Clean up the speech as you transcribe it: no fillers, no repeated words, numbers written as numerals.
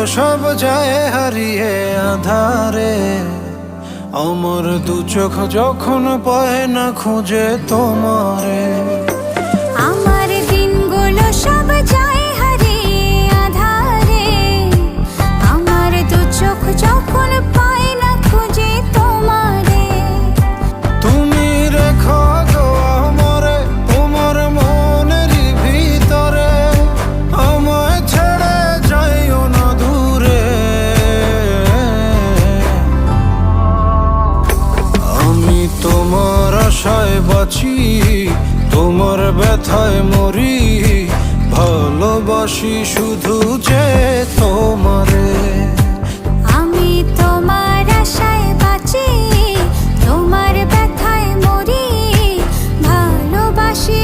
সব যায় হারিয়ে আধারে। আমার দু চোখ যখন পায় না খুঁজে তোমারে। আমার দিনগুলো সব যায় হারিয়ে আধারে। আমার দু চোখ যখন পায় না খুঁজে তোমারে। তুমি রেখো গো আমারে তোমার মনেরই ভিতরে, আমায় ছেড়ে যাইও না দূরে। আমি তোমার আশায় বাঁচি, তোমার ব্যথায় মরি, ভালোবাসি শুধু যে তোমারে।